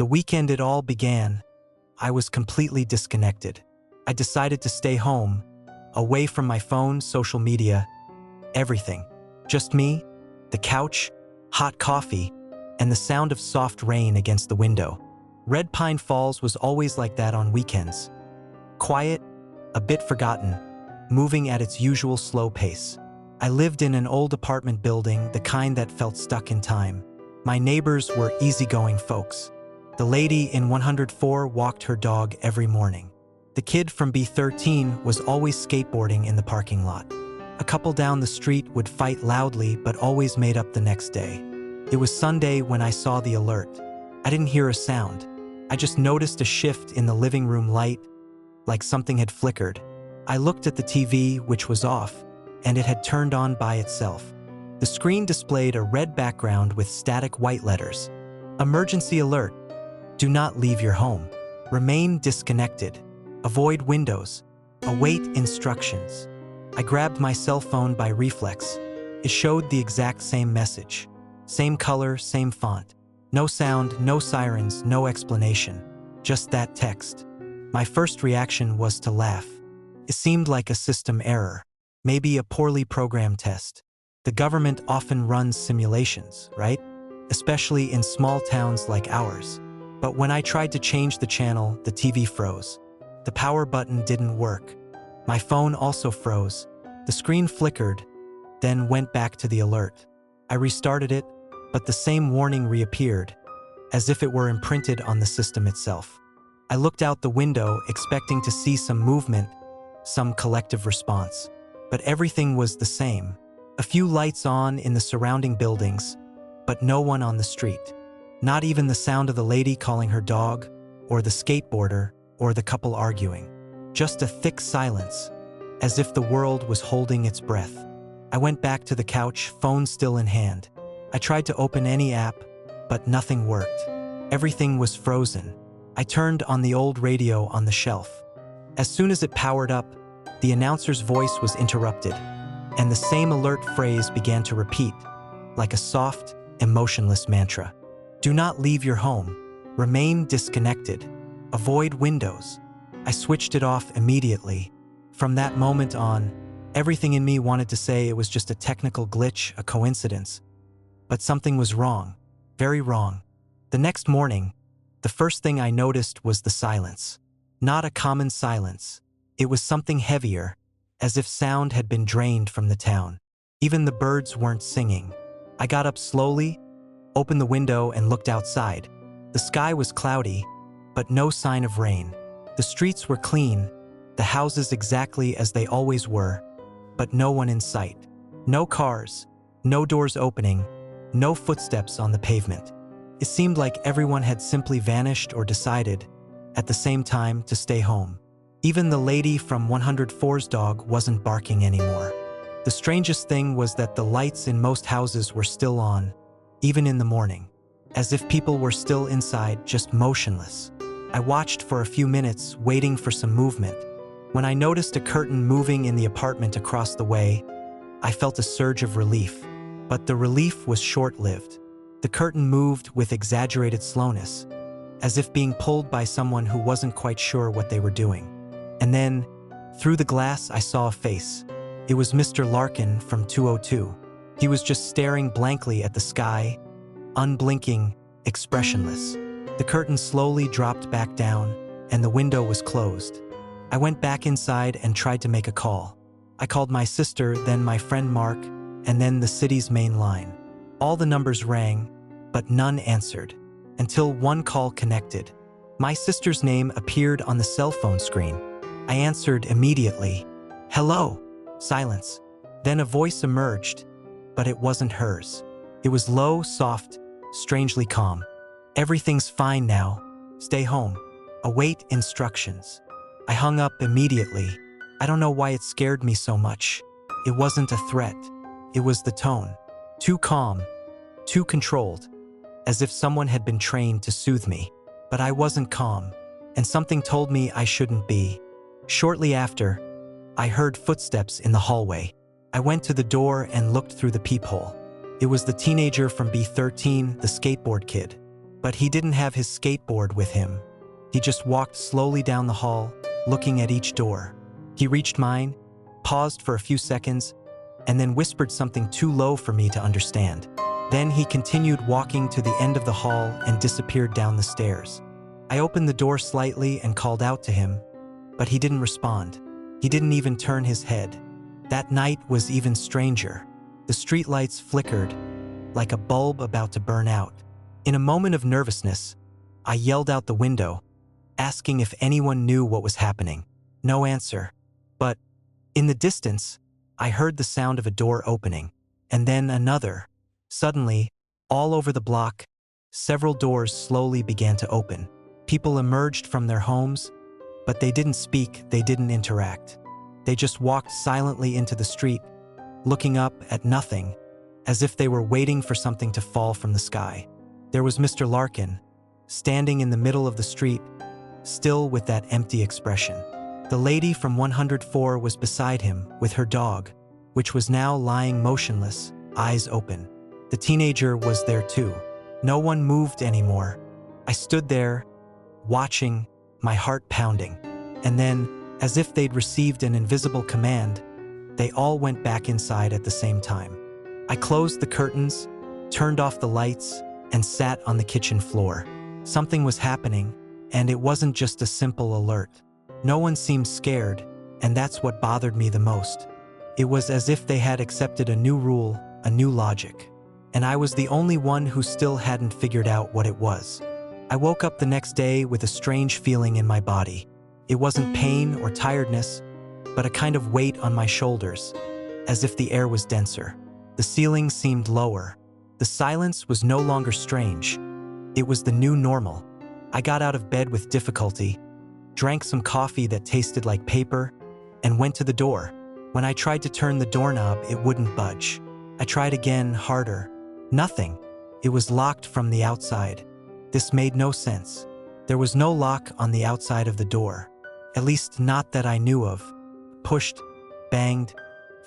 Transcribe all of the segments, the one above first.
The weekend it all began, I was completely disconnected. I decided to stay home, away from my phone, social media, everything. Just me, the couch, hot coffee, and the sound of soft rain against the window. Red Pine Falls was always like that on weekends. Quiet, a bit forgotten, moving at its usual slow pace. I lived in an old apartment building, the kind that felt stuck in time. My neighbors were easygoing folks. The lady in 104 walked her dog every morning. The kid from B13 was always skateboarding in the parking lot. A couple down the street would fight loudly but always made up the next day. It was Sunday when I saw the alert. I didn't hear a sound. I just noticed a shift in the living room light, like something had flickered. I looked at the TV, which was off, and it had turned on by itself. The screen displayed a red background with static white letters. Emergency alert. Do not leave your home. Remain disconnected. Avoid windows. Await instructions. I grabbed my cell phone by reflex. It showed the exact same message. Same color, same font. No sound, no sirens, no explanation. Just that text. My first reaction was to laugh. It seemed like a system error. Maybe a poorly programmed test. The government often runs simulations, right? Especially in small towns like ours. But when I tried to change the channel, the TV froze. The power button didn't work. My phone also froze. The screen flickered, then went back to the alert. I restarted it, but the same warning reappeared, as if it were imprinted on the system itself. I looked out the window, expecting to see some movement, some collective response. But everything was the same. A few lights on in the surrounding buildings, but no one on the street. Not even the sound of the lady calling her dog, or the skateboarder, or the couple arguing. Just a thick silence, as if the world was holding its breath. I went back to the couch, phone still in hand. I tried to open any app, but nothing worked. Everything was frozen. I turned on the old radio on the shelf. As soon as it powered up, the announcer's voice was interrupted, and the same alert phrase began to repeat, like a soft, emotionless mantra. Do not leave your home. Remain disconnected. Avoid windows. I switched it off immediately. From that moment on, everything in me wanted to say it was just a technical glitch, a coincidence. But something was wrong. Very wrong. The next morning, the first thing I noticed was the silence. Not a common silence. It was something heavier, as if sound had been drained from the town. Even the birds weren't singing. I got up slowly, opened the window, and looked outside. The sky was cloudy, but no sign of rain. The streets were clean, the houses exactly as they always were, but no one in sight. No cars, no doors opening, no footsteps on the pavement. It seemed like everyone had simply vanished or decided, at the same time, to stay home. Even the lady from 104's dog wasn't barking anymore. The strangest thing was that the lights in most houses were still on, even in the morning, as if people were still inside, just motionless. I watched for a few minutes, waiting for some movement. When I noticed a curtain moving in the apartment across the way, I felt a surge of relief. But the relief was short-lived. The curtain moved with exaggerated slowness, as if being pulled by someone who wasn't quite sure what they were doing. And then, through the glass, I saw a face. It was Mr. Larkin from 202. He was just staring blankly at the sky, unblinking, expressionless. The curtain slowly dropped back down, and the window was closed. I went back inside and tried to make a call. I called my sister, then my friend Mark, and then the city's main line. All the numbers rang, but none answered, until one call connected. My sister's name appeared on the cell phone screen. I answered immediately. Hello. Silence. Then a voice emerged, but it wasn't hers. It was low, soft, strangely calm. Everything's fine now. Stay home. Await instructions. I hung up immediately. I don't know why it scared me so much. It wasn't a threat. It was the tone. Too calm, too controlled, as if someone had been trained to soothe me. But I wasn't calm, and something told me I shouldn't be. Shortly after, I heard footsteps in the hallway. I went to the door and looked through the peephole. It was the teenager from B13, the skateboard kid. But he didn't have his skateboard with him. He just walked slowly down the hall, looking at each door. He reached mine, paused for a few seconds, and then whispered something too low for me to understand. Then he continued walking to the end of the hall and disappeared down the stairs. I opened the door slightly and called out to him, but he didn't respond. He didn't even turn his head. That night was even stranger. The streetlights flickered, like a bulb about to burn out. In a moment of nervousness, I yelled out the window, asking if anyone knew what was happening. No answer. But in the distance, I heard the sound of a door opening, and then another. Suddenly, all over the block, several doors slowly began to open. People emerged from their homes, but they didn't speak, they didn't interact. They just walked silently into the street, looking up at nothing, as if they were waiting for something to fall from the sky. There was Mr. Larkin, standing in the middle of the street, still with that empty expression. The lady from 104 was beside him with her dog, which was now lying motionless, eyes open. The teenager was there too. No one moved anymore. I stood there, watching, my heart pounding. And then, as if they'd received an invisible command, they all went back inside at the same time. I closed the curtains, turned off the lights, and sat on the kitchen floor. Something was happening, and it wasn't just a simple alert. No one seemed scared, and that's what bothered me the most. It was as if they had accepted a new rule, a new logic. And I was the only one who still hadn't figured out what it was. I woke up the next day with a strange feeling in my body. It wasn't pain or tiredness, but a kind of weight on my shoulders, as if the air was denser. The ceiling seemed lower. The silence was no longer strange. It was the new normal. I got out of bed with difficulty, drank some coffee that tasted like paper, and went to the door. When I tried to turn the doorknob, it wouldn't budge. I tried again, harder. Nothing. It was locked from the outside. This made no sense. There was no lock on the outside of the door. At least not that I knew of. Pushed, banged,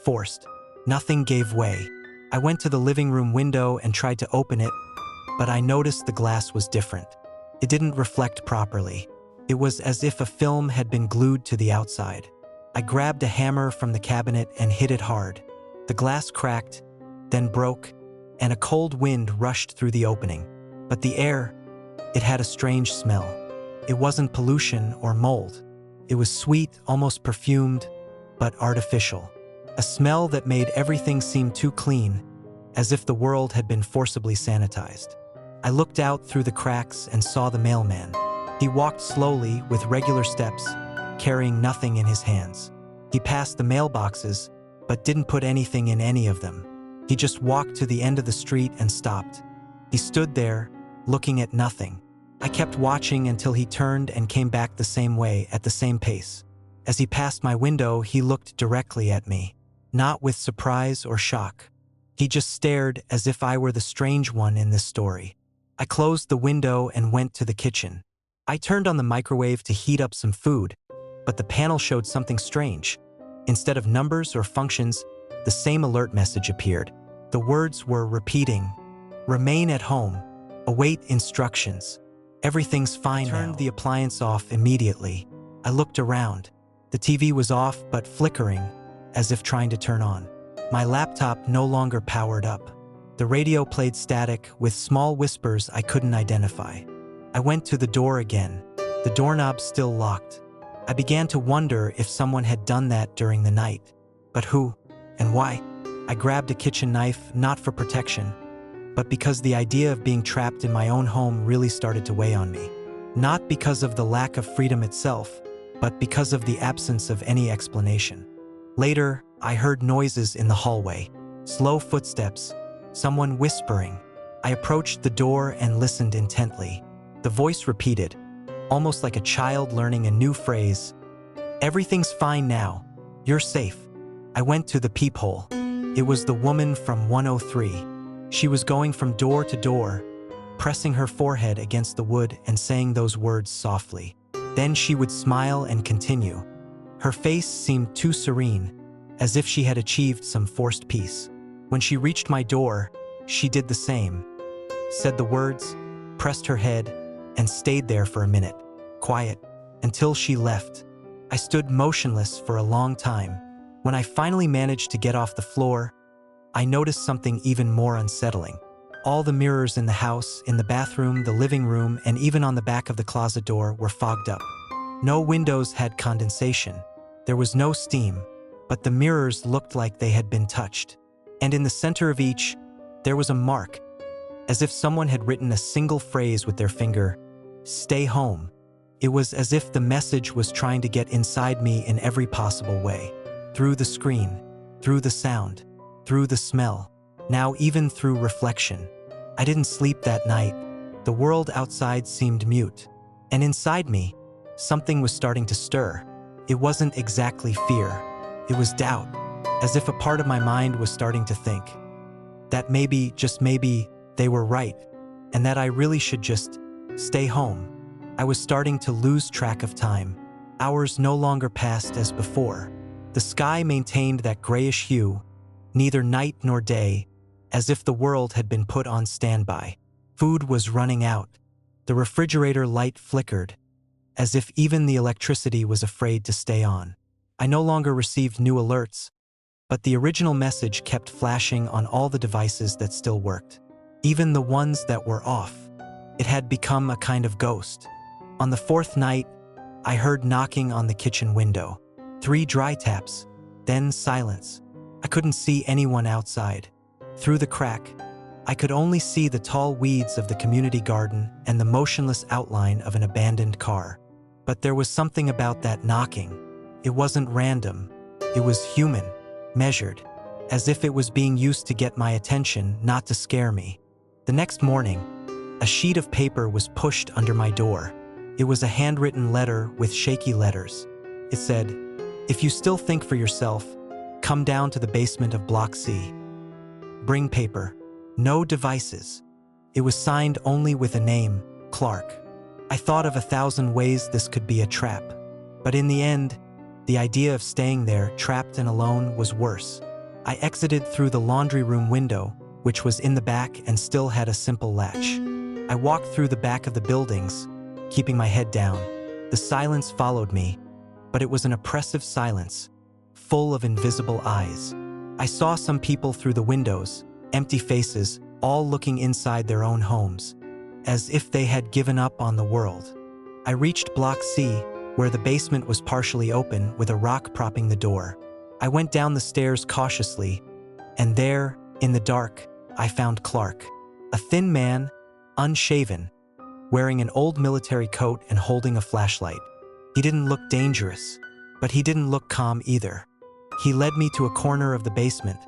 forced. Nothing gave way. I went to the living room window and tried to open it, but I noticed the glass was different. It didn't reflect properly. It was as if a film had been glued to the outside. I grabbed a hammer from the cabinet and hit it hard. The glass cracked, then broke, and a cold wind rushed through the opening. But the air, it had a strange smell. It wasn't pollution or mold. It was sweet, almost perfumed, but artificial. A smell that made everything seem too clean, as if the world had been forcibly sanitized. I looked out through the cracks and saw the mailman. He walked slowly with regular steps, carrying nothing in his hands. He passed the mailboxes, but didn't put anything in any of them. He just walked to the end of the street and stopped. He stood there, looking at nothing. I kept watching until he turned and came back the same way, at the same pace. As he passed my window, he looked directly at me, not with surprise or shock. He just stared as if I were the strange one in this story. I closed the window and went to the kitchen. I turned on the microwave to heat up some food, but the panel showed something strange. Instead of numbers or functions, the same alert message appeared. The words were repeating, "Remain at home. Await instructions. Everything's fine now." I turned the appliance off immediately. I looked around. The TV was off but flickering, as if trying to turn on. My laptop no longer powered up. The radio played static with small whispers I couldn't identify. I went to the door again. The doorknob still locked. I began to wonder if someone had done that during the night. But who and why? I grabbed a kitchen knife, not for protection, but because the idea of being trapped in my own home really started to weigh on me. Not because of the lack of freedom itself, but because of the absence of any explanation. Later, I heard noises in the hallway, slow footsteps, someone whispering. I approached the door and listened intently. The voice repeated, almost like a child learning a new phrase, "Everything's fine now. You're safe." I went to the peephole. It was the woman from 103. She was going from door to door, pressing her forehead against the wood and saying those words softly. Then she would smile and continue. Her face seemed too serene, as if she had achieved some forced peace. When she reached my door, she did the same, said the words, pressed her head, and stayed there for a minute, quiet, until she left. I stood motionless for a long time. When I finally managed to get off the floor, I noticed something even more unsettling. All the mirrors in the house, in the bathroom, the living room, and even on the back of the closet door were fogged up. No windows had condensation. There was no steam, but the mirrors looked like they had been touched. And in the center of each, there was a mark, as if someone had written a single phrase with their finger, "Stay home." It was as if the message was trying to get inside me in every possible way. Through the screen, through the sound, through the smell, now even through reflection. I didn't sleep that night. The world outside seemed mute. And inside me, something was starting to stir. It wasn't exactly fear. It was doubt, as if a part of my mind was starting to think that maybe, just maybe, they were right, and that I really should just stay home. I was starting to lose track of time. Hours no longer passed as before. The sky maintained that grayish hue, neither night nor day, as if the world had been put on standby. Food was running out. The refrigerator light flickered, as if even the electricity was afraid to stay on. I no longer received new alerts, but the original message kept flashing on all the devices that still worked, even the ones that were off. It had become a kind of ghost. On the fourth night, I heard knocking on the kitchen window. 3 dry taps, then silence. I couldn't see anyone outside. Through the crack, I could only see the tall weeds of the community garden and the motionless outline of an abandoned car. But there was something about that knocking. It wasn't random. It was human, measured, as if it was being used to get my attention, not to scare me. The next morning, a sheet of paper was pushed under my door. It was a handwritten letter with shaky letters. It said, "If you still think for yourself, come down to the basement of Block C. Bring paper. No devices." It was signed only with a name, Clark. I thought of 1,000 ways this could be a trap. But in the end, the idea of staying there, trapped and alone, was worse. I exited through the laundry room window, which was in the back and still had a simple latch. I walked through the back of the buildings, keeping my head down. The silence followed me, but it was an oppressive silence, full of invisible eyes. I saw some people through the windows, empty faces, all looking inside their own homes, as if they had given up on the world. I reached Block C, where the basement was partially open with a rock propping the door. I went down the stairs cautiously, and there, in the dark, I found Clark, a thin man, unshaven, wearing an old military coat and holding a flashlight. He didn't look dangerous, but he didn't look calm either. He led me to a corner of the basement,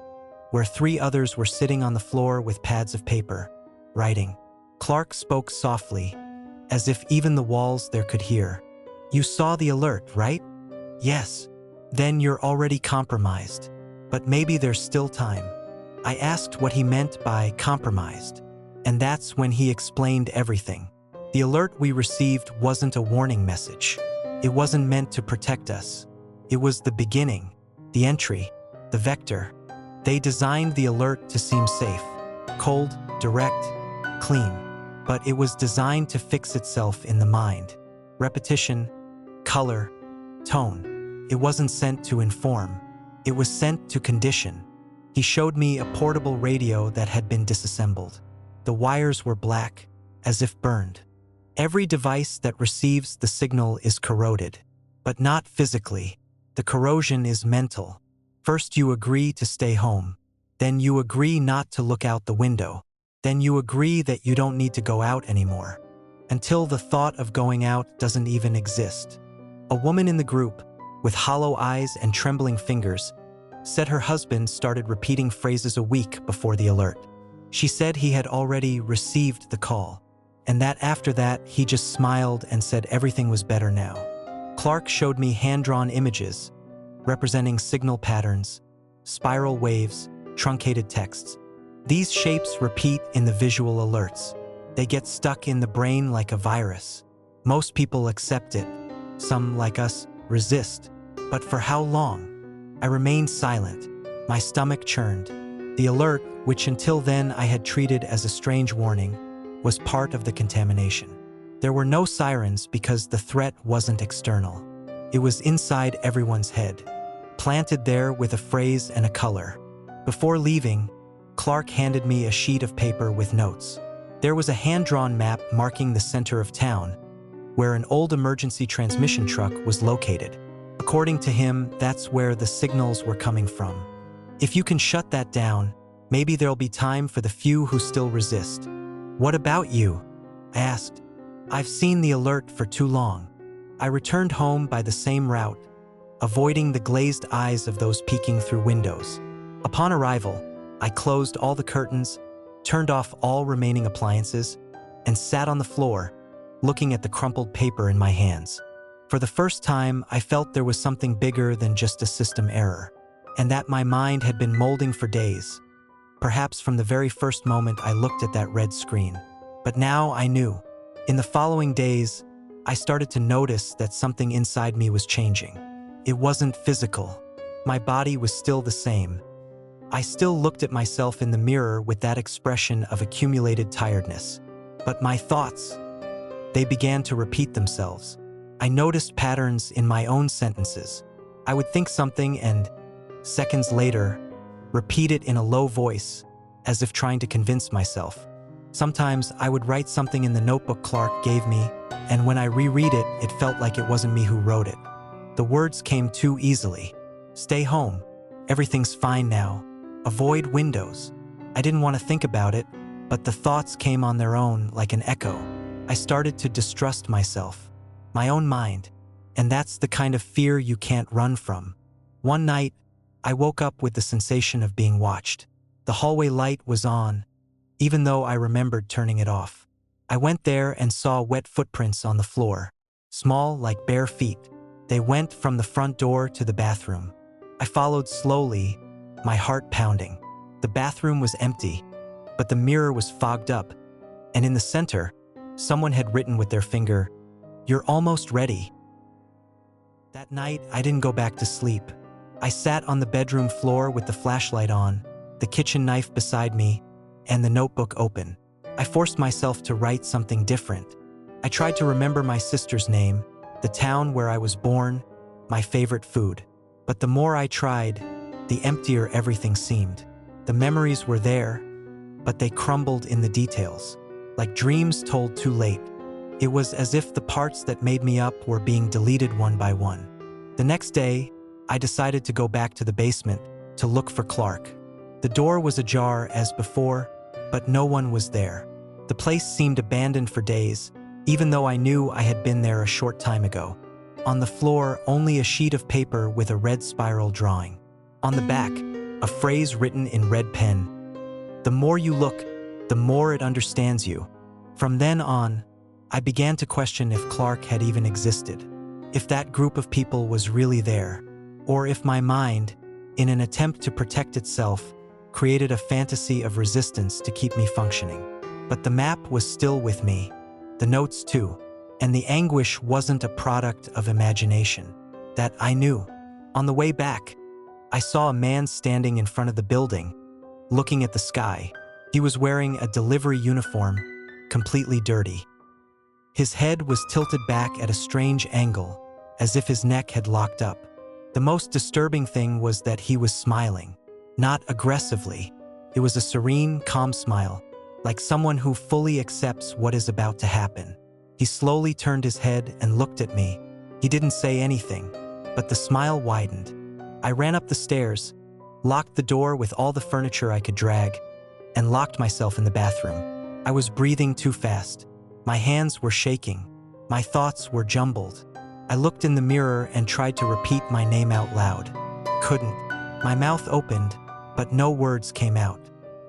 where 3 others were sitting on the floor with pads of paper, writing. Clark spoke softly, as if even the walls there could hear. "You saw the alert, right?" "Yes." "Then you're already compromised. But maybe there's still time." I asked what he meant by compromised, and that's when he explained everything. The alert we received wasn't a warning message. It wasn't meant to protect us. It was the beginning, the entry, the vector. They designed the alert to seem safe, cold, direct, clean. But it was designed to fix itself in the mind. Repetition, color, tone. It wasn't sent to inform. It was sent to condition. He showed me a portable radio that had been disassembled. The wires were black, as if burned. Every device that receives the signal is corroded, but not physically. The corrosion is mental. First you agree to stay home. Then you agree not to look out the window. Then you agree that you don't need to go out anymore. Until the thought of going out doesn't even exist. A woman in the group, with hollow eyes and trembling fingers, said her husband started repeating phrases a week before the alert. She said he had already received the call, and that after that he just smiled and said everything was better now. Clark showed me hand-drawn images, representing signal patterns, spiral waves, truncated texts. These shapes repeat in the visual alerts. They get stuck in the brain like a virus. Most people accept it. Some, like us, resist. But for how long? I remained silent. My stomach churned. The alert, which until then I had treated as a strange warning, was part of the contamination. There were no sirens because the threat wasn't external. It was inside everyone's head, planted there with a phrase and a color. Before leaving, Clark handed me a sheet of paper with notes. There was a hand-drawn map marking the center of town, where an old emergency transmission truck was located. According to him, that's where the signals were coming from. If you can shut that down, maybe there'll be time for the few who still resist. What about you? I asked. I've seen the alert for too long. I returned home by the same route, avoiding the glazed eyes of those peeking through windows. Upon arrival, I closed all the curtains, turned off all remaining appliances, and sat on the floor, looking at the crumpled paper in my hands. For the first time, I felt there was something bigger than just a system error, and that my mind had been molding for days, perhaps from the very first moment I looked at that red screen. But now I knew. In the following days, I started to notice that something inside me was changing. It wasn't physical. My body was still the same. I still looked at myself in the mirror with that expression of accumulated tiredness. But my thoughts, they began to repeat themselves. I noticed patterns in my own sentences. I would think something and, seconds later, repeat it in a low voice, as if trying to convince myself. Sometimes I would write something in the notebook Clark gave me, and when I reread it, it felt like it wasn't me who wrote it. The words came too easily. Stay home. Everything's fine now. Avoid windows. I didn't want to think about it, but the thoughts came on their own like an echo. I started to distrust myself, my own mind, and that's the kind of fear you can't run from. One night, I woke up with the sensation of being watched. The hallway light was on, even though I remembered turning it off. I went there and saw wet footprints on the floor, small like bare feet. They went from the front door to the bathroom. I followed slowly, my heart pounding. The bathroom was empty, but the mirror was fogged up, and in the center, someone had written with their finger, "You're almost ready." That night, I didn't go back to sleep. I sat on the bedroom floor with the flashlight on, the kitchen knife beside me, and the notebook open. I forced myself to write something different. I tried to remember my sister's name, the town where I was born, my favorite food. But the more I tried, the emptier everything seemed. The memories were there, but they crumbled in the details, like dreams told too late. It was as if the parts that made me up were being deleted one by one. The next day, I decided to go back to the basement to look for Clark. The door was ajar as before, but no one was there. The place seemed abandoned for days, even though I knew I had been there a short time ago. On the floor, only a sheet of paper with a red spiral drawing. On the back, a phrase written in red pen. "The more you look, the more it understands you." From then on, I began to question if Clark had even existed, if that group of people was really there, or if my mind, in an attempt to protect itself, created a fantasy of resistance to keep me functioning. But the map was still with me, the notes too, and the anguish wasn't a product of imagination. That I knew. On the way back, I saw a man standing in front of the building, looking at the sky. He was wearing a delivery uniform, completely dirty. His head was tilted back at a strange angle, as if his neck had locked up. The most disturbing thing was that he was smiling, not aggressively. It was a serene, calm smile, like someone who fully accepts what is about to happen. He slowly turned his head and looked at me. He didn't say anything, but the smile widened. I ran up the stairs, locked the door with all the furniture I could drag, and locked myself in the bathroom. I was breathing too fast. My hands were shaking. My thoughts were jumbled. I looked in the mirror and tried to repeat my name out loud. Couldn't. My mouth opened, but no words came out.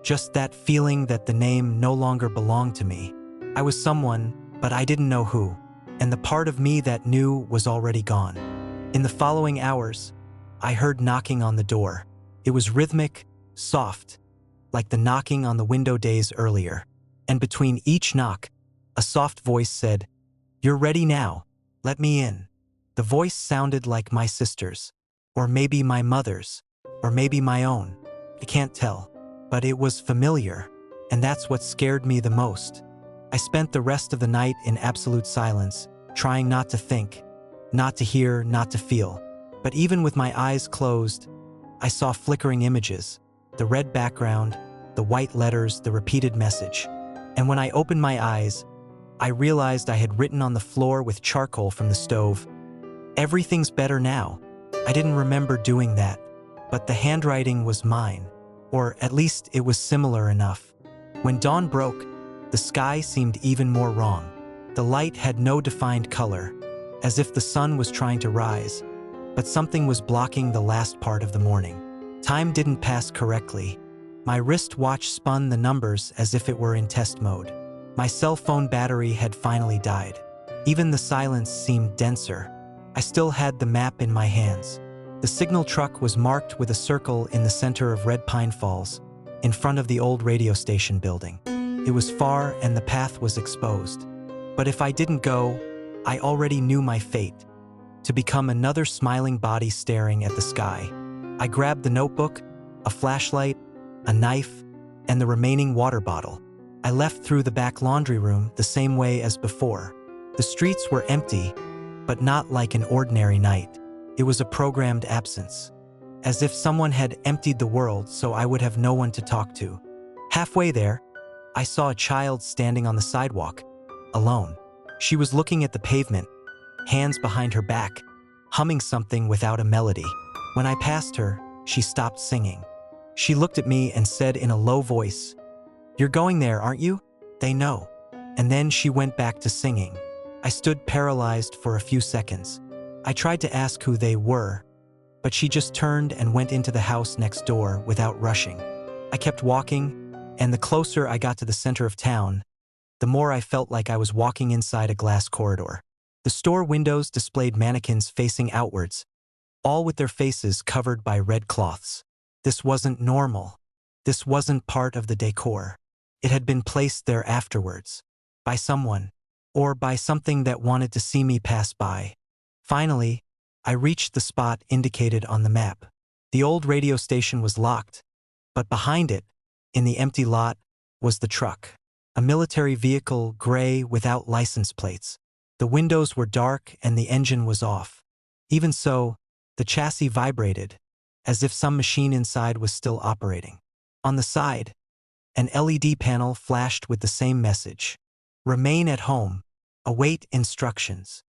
Just that feeling that the name no longer belonged to me. I was someone, but I didn't know who, and the part of me that knew was already gone. In the following hours, I heard knocking on the door. It was rhythmic, soft, like the knocking on the window days earlier. And between each knock, a soft voice said, "You're ready now. Let me in." The voice sounded like my sister's, or maybe my mother's, or maybe my own. I can't tell, but it was familiar, and that's what scared me the most. I spent the rest of the night in absolute silence, trying not to think, not to hear, not to feel. But even with my eyes closed, I saw flickering images, the red background, the white letters, the repeated message. And when I opened my eyes, I realized I had written on the floor with charcoal from the stove, "Everything's better now." I didn't remember doing that, but the handwriting was mine, or at least it was similar enough. When dawn broke, the sky seemed even more wrong. The light had no defined color, as if the sun was trying to rise, but something was blocking the last part of the morning. Time didn't pass correctly. My wristwatch spun the numbers as if it were in test mode. My cell phone battery had finally died. Even the silence seemed denser. I still had the map in my hands. The signal truck was marked with a circle in the center of Red Pine Falls, in front of the old radio station building. It was far and the path was exposed. But if I didn't go, I already knew my fate, to become another smiling body staring at the sky. I grabbed the notebook, a flashlight, a knife, and the remaining water bottle. I left through the back laundry room the same way as before. The streets were empty, but not like an ordinary night. It was a programmed absence, as if someone had emptied the world so I would have no one to talk to. Halfway there, I saw a child standing on the sidewalk, alone. She was looking at the pavement, hands behind her back, humming something without a melody. When I passed her, she stopped singing. She looked at me and said in a low voice, "You're going there, aren't you? They know." And then she went back to singing. I stood paralyzed for a few seconds. I tried to ask who they were, but she just turned and went into the house next door without rushing. I kept walking, and the closer I got to the center of town, the more I felt like I was walking inside a glass corridor. The store windows displayed mannequins facing outwards, all with their faces covered by red cloths. This wasn't normal. This wasn't part of the decor. It had been placed there afterwards, by someone, or by something that wanted to see me pass by. Finally, I reached the spot indicated on the map. The old radio station was locked, but behind it, in the empty lot, was the truck. A military vehicle, gray, without license plates. The windows were dark and the engine was off. Even so, the chassis vibrated, as if some machine inside was still operating. On the side, an LED panel flashed with the same message. "Remain at home. Await instructions."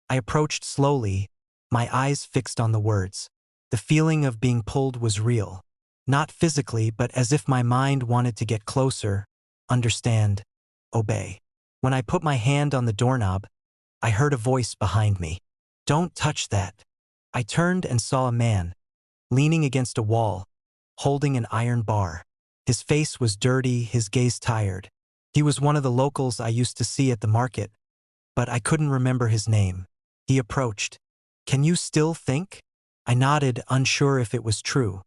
I approached slowly, my eyes fixed on the words. The feeling of being pulled was real. Not physically, but as if my mind wanted to get closer, understand, obey. When I put my hand on the doorknob, I heard a voice behind me. "Don't touch that." I turned and saw a man, leaning against a wall, holding an iron bar. His face was dirty, his gaze tired. He was one of the locals I used to see at the market, but I couldn't remember his name. He approached. "Can you still think?" I nodded, unsure if it was true.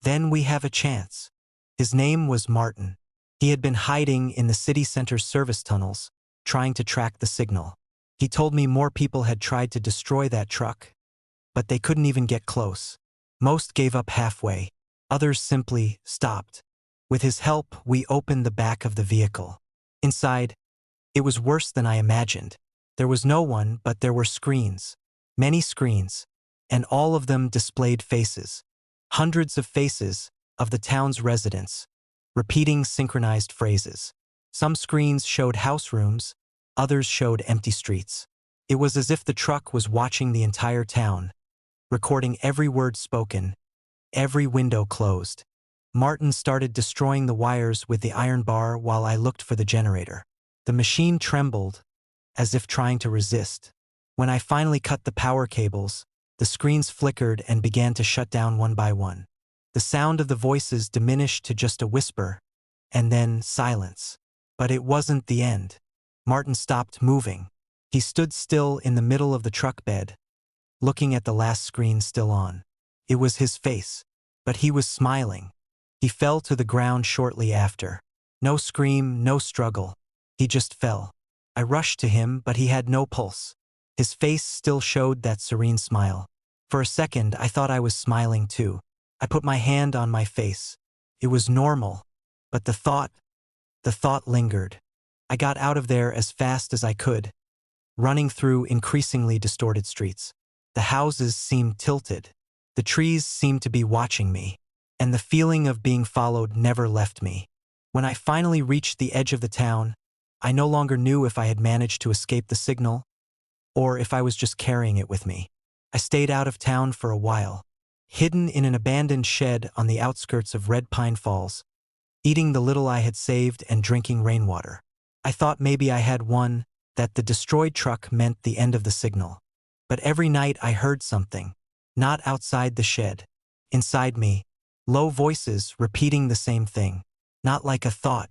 "Then we have a chance." His name was Martin. He had been hiding in the city center's service tunnels, trying to track the signal. He told me more people had tried to destroy that truck, but they couldn't even get close. Most gave up halfway. Others simply stopped. With his help, we opened the back of the vehicle. Inside, it was worse than I imagined. There was no one, but there were screens. Many screens, and all of them displayed faces. Hundreds of faces of the town's residents, repeating synchronized phrases. Some screens showed house rooms, others showed empty streets. It was as if the truck was watching the entire town, recording every word spoken, every window closed. Martin started destroying the wires with the iron bar while I looked for the generator. The machine trembled, as if trying to resist. When I finally cut the power cables, the screens flickered and began to shut down one by one. The sound of the voices diminished to just a whisper, and then silence. But it wasn't the end. Martin stopped moving. He stood still in the middle of the truck bed, looking at the last screen still on. It was his face, but he was smiling. He fell to the ground shortly after. No scream, no struggle. He just fell. I rushed to him, but he had no pulse. His face still showed that serene smile. For a second, I thought I was smiling too. I put my hand on my face. It was normal, but the thought lingered. I got out of there as fast as I could, running through increasingly distorted streets. The houses seemed tilted. The trees seemed to be watching me, and the feeling of being followed never left me. When I finally reached the edge of the town, I no longer knew if I had managed to escape the signal or if I was just carrying it with me. I stayed out of town for a while, hidden in an abandoned shed on the outskirts of Red Pine Falls, eating the little I had saved and drinking rainwater. I thought maybe I had won, that the destroyed truck meant the end of the signal. But every night I heard something, not outside the shed, inside me, low voices repeating the same thing. Not like a thought,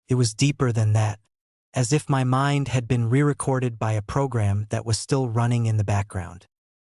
it was deeper than that, as if my mind had been re-recorded by a program that was still running in the background.